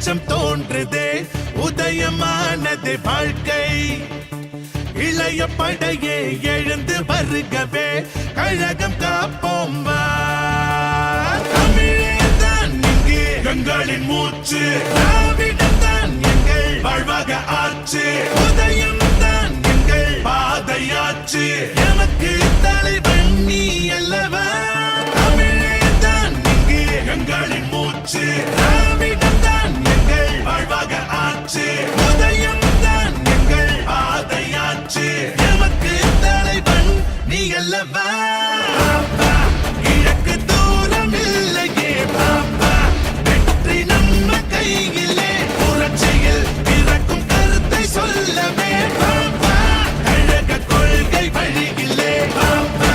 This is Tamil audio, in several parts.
வெளிச்சம் தோன்றுதே, உதயமானது வாழ்க்கை. இளைய படையே எழுந்து வருகவே, கழகம் காப்போம் வா. தமிழேதான் இங்கு எங்களின் மூச்சு, திராவிடம்தான் எங்கள் வாழ்வாக ஆச்சு. உதயம்தான் எங்கள் பாதையாச்சு, எமக்கு தலைவன் நீ அல்லவா. தமிழேதான் இங்கு எங்களின் மூச்சு, திராவிடம்தான் எங்கள் வாழ்வாக ஆச்சு. உதயம்தான் எங்கள் பாதையாச்சு, எமக்கு தலைவன் நீ அல்லவா. கிழக்கு தூரம் இல்லையே பாப்பா, வெற்றி நம்ம கையிலே. புரட்சியில் பிறக்கும் கருத்தை சொல்லவே பாப்பா, கழக கொள்கை வழியிலே பாப்பா.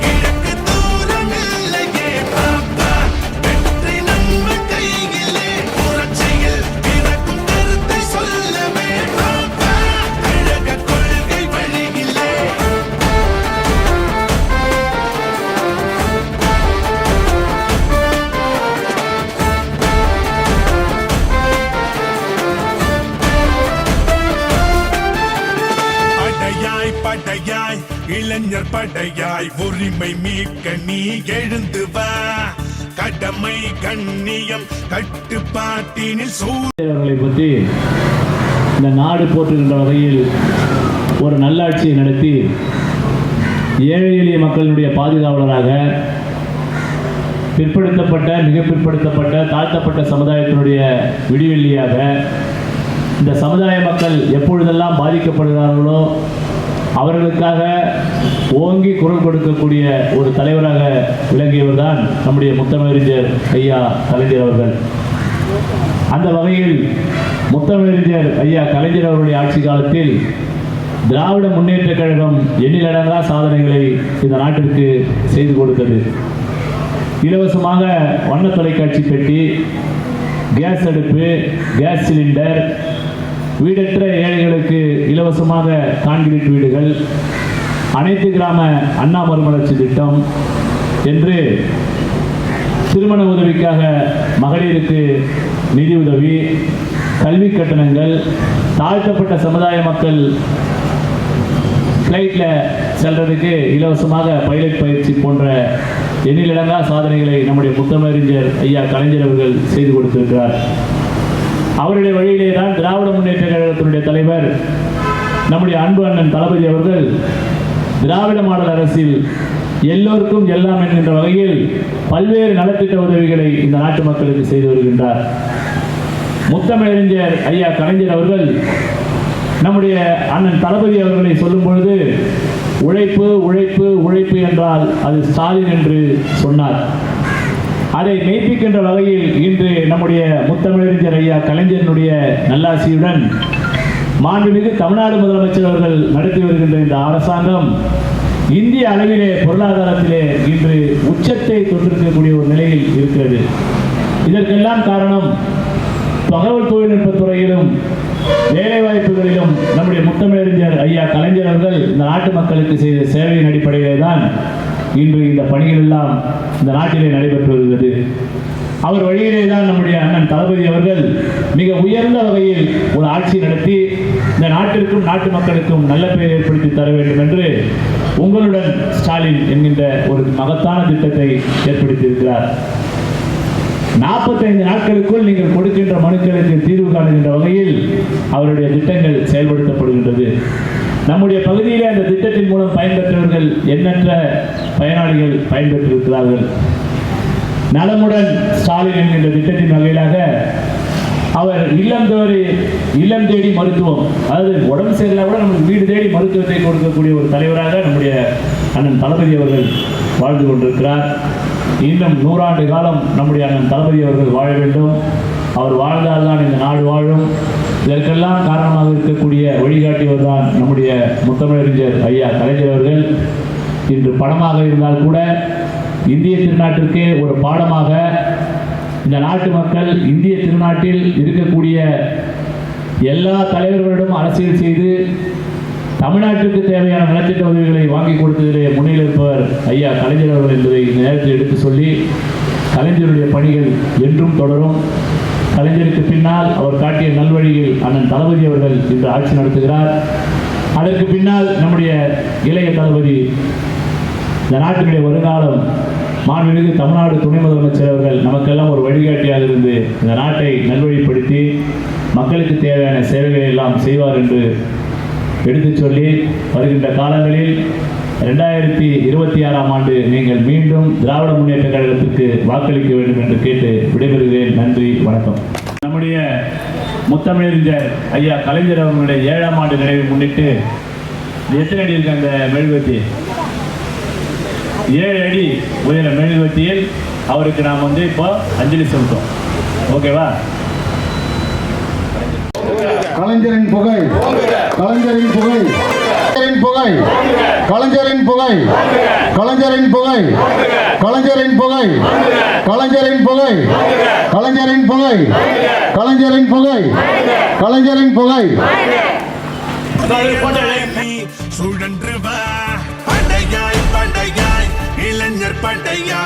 கிழக்கு தூரம் இல்லையே பாப்பா, வெற்றி நம்ம கையிலே. புரட்சியில் பிறக்கும் கருத்தை சொல்லவே பாப்பா, கழக கொள்கை வழியிலே. படையாய் படையாய் இளைஞர் படையாய், உரிமை மீட்க நீ எழுந்து வா. கடமை கண்ணியம் கட்டுப்பாட்டினில் அவர்களை பற்றி இந்த நாடு போற்றுகின்ற வகையில் ஒரு நல்லாட்சியை நடத்தி ஏழை எளிய மக்களுடைய பாதுகாவலராக, பிற்படுத்தப்பட்ட மிக பிற்படுத்தப்பட்ட தாழ்த்தப்பட்ட சமுதாயத்தினுடைய விடிவெள்ளியாக, இந்த சமுதாய மக்கள் எப்பொழுதெல்லாம் பாதிக்கப்படுகிறார்களோ அவர்களுக்காக ஓங்கி குரல் கொடுக்கக்கூடிய ஒரு தலைவராக விளங்கியவர் தான் நம்முடைய முத்தமிழறிஞர் ஐயா கலைஞர் அவர்கள். அந்த வகையில் முத்தமிழறிஞர் ஐயா கலைஞர் அவருடைய ஆட்சி காலத்தில் திராவிட முன்னேற்ற கழகம் எண்ணிலடங்கா சாதனைகளை இந்த நாட்டிற்கு செய்து கொடுத்தது. இலவசமாக வண்ண தொலைக்காட்சி பெட்டி, கேஸ் அடுப்பு, கேஸ் சிலிண்டர், வீடற்ற ஏழைகளுக்கு இலவசமாக கான்கிரீட் வீடுகள், அனைத்து கிராம அண்ணா மறுமலர்ச்சி திட்டம் என்று திருமண உதவிக்காக மகளிருக்கு நிதி உதவி, கல்வி கட்டணங்கள், தாழ்த்தப்பட்ட சமுதாய மக்கள் ஃப்ளைட்டில் செல்றதுக்கு இலவசமாக பைலட் பயிற்சி போன்ற எண்ணிலடங்கா சாதனைகளை நம்முடைய முத்தமிழறிஞர் ஐயா கலைஞர் அவர்கள் செய்து கொடுத்திருக்கிறார். அவருடைய வழியிலே தான் திராவிட முன்னேற்ற கழகத்தினுடைய தலைவர் நம்முடைய அன்பு அண்ணன் தளபதி அவர்கள் திராவிட மாடல் அரசில் எல்லோருக்கும் எல்லாம் என்கின்ற வகையில் பல்வேறு நலத்திட்ட உதவிகளை இந்த நாட்டு மக்களுக்கு செய்து வருகின்றார். முத்தமிழறிஞர் ஐயா கலைஞர் அவர்கள் நம்முடைய அண்ணன் தளபதி அவர்களை சொல்லும் பொழுது உழைப்பு உழைப்பு உழைப்பு என்றால் அது ஸ்டாலின் என்று சொன்னார். அதை மெய்ப்பிக்கின்ற வகையில் இன்று நம்முடைய முத்தமிழறிஞர் ஐயா கலைஞருடைய நல்லாசியுடன் மாண்புமிகு தமிழ்நாடு முதலமைச்சர் அவர்கள் நடத்தி வருகின்ற இந்த அரசாங்கம் இந்திய அளவிலே பொருளாதாரத்திலே இன்று உச்சத்தை தொட்டிருக்கக்கூடிய ஒரு நிலையில் இருக்கிறது. இதற்கெல்லாம் காரணம் தகவல் தொழில்நுட்ப துறையிலும் வேலைவாய்ப்புகளிலும் நம்முடைய முத்தமிழறிஞர் ஐயா கலைஞர் அவர்கள் இந்த நாட்டு மக்களுக்கு செய்த சேவையின் அடிப்படையிலே தான் இன்று இந்த பணிகள் எல்லாம் இந்த நாட்டிலே நடைபெற்று வருகிறது. அவர் வழியிலே தான் நம்முடைய அண்ணன் தளபதி அவர்கள் மிக உயர்ந்த வகையில் ஒரு ஆட்சி நடத்தி இந்த நாட்டிற்கும் நாட்டு மக்களுக்கும் நல்ல பெயர் ஏற்படுத்தி தர வேண்டும் என்று உங்களுடன் ஸ்டாலின் என்கின்ற ஒரு மகத்தான திட்டத்தை ஏற்படுத்தி இருக்கிறார். 45 நாட்களுக்குள் நீங்கள் கொடுக்கின்ற மனுக்களுக்கு தீர்வு காணுகின்ற வகையில் அவருடைய திட்டங்கள் செயல்படுத்தப்படுகின்றது. நம்முடைய பகுதியிலே அந்த திட்டத்தின் மூலம் பயன்பெற்றவர்கள் எண்ணற்ற பயனாளிகள் பயன்பெற்றிருக்கிறார்கள். நலமுடன் ஸ்டாலின் என்கின்ற திட்டத்தின் வகையிலாக அவர் இல்லம் தேடி மருத்துவம், அதாவது உடம்பு சரியில்லை கூட நமக்கு வீடு தேடி மருத்துவத்தை கொடுக்கக்கூடிய ஒரு தலைவராக நம்முடைய அண்ணன் தளபதி அவர்கள் வாழ்ந்து கொண்டிருக்கிறார். இன்னும் 100 ஆண்டு காலம் நம்முடைய அண்ணன் தளபதி அவர்கள் வாழ வேண்டும். அவர் வாழ்ந்தால்தான் இந்த நாடு வாழும். இதற்கெல்லாம் காரணமாக இருக்கக்கூடிய வழிகாட்டியவர் தான் நம்முடைய முத்தமிழறிஞர் ஐயா கலைஞர் அவர்கள். இன்று படமாக இருந்தால் கூட இந்திய திருநாட்டிற்கே ஒரு பாடமாக இந்த நாட்டு மக்கள் இந்திய திருநாட்டில் இருக்கக்கூடிய எல்லா தலைவர்களிடம் அரசியல் செய்து தமிழ்நாட்டிற்கு தேவையான நலத்திட்ட உதவிகளை வாங்கி கொடுத்ததிலே முன்னில் இருப்பவர் ஐயா கலைஞர் அவர்கள் என்பதை இந்த நேரத்தில் எடுத்து சொல்லி கலைஞருடைய பணிகள் என்றும் தொடரும். கலைஞருக்கு பின்னால் அவர் காட்டிய நல்வழியில் அண்ணன் தளபதி அவர்கள் இன்று ஆட்சி நடத்துகிறார். அதற்கு பின்னால் நம்முடைய இளைய தளபதி, இந்த நாட்டினுடைய வருங்காலம் மாண்புமிகு தமிழ்நாடு துணை முதலமைச்சர் அவர்கள் நமக்கெல்லாம் ஒரு வழிகாட்டியாக இருந்து இந்த நாட்டை நல்வழிப்படுத்தி மக்களுக்கு தேவையான சேவைகளை எல்லாம் செய்வார் என்று எடுத்துச் சொல்லி, வருகின்ற காலங்களில் 2026ஆம் ஆண்டு நீங்கள் மீண்டும் திராவிட முன்னேற்ற கழகத்திற்கு வாக்களிக்க வேண்டும் என்று கேட்டு விடைபெறுகிறேன். நன்றி, வணக்கம். நம்முடைய முத்தமிழறிஞர் ஐயா கலைஞர் அவர்களுடைய 7ஆம் ஆண்டு நிறைவை முன்னிட்டு எத்தனை அடி இருக்கு அந்த மெழுகுவர்த்தி? 7 அடி உயர மெழுகுவர்த்தியில் அவருக்கு நாம் இப்போ அஞ்சலி செலுத்தோம். ஓகேவா? கலைஞரின் புகை, கலைஞரின் புகை, கலைஞரின் புகை, கலைஞரின் புகை, கலைஞரின் புகை, கலைஞரின் புகை, கலைஞரின் புகை, கலைஞரின் புகை, கலைஞரின் புகை, கலைஞரின் புகை. சுழன்று வா படையாய் படையாய் இளைஞர் படையாய்.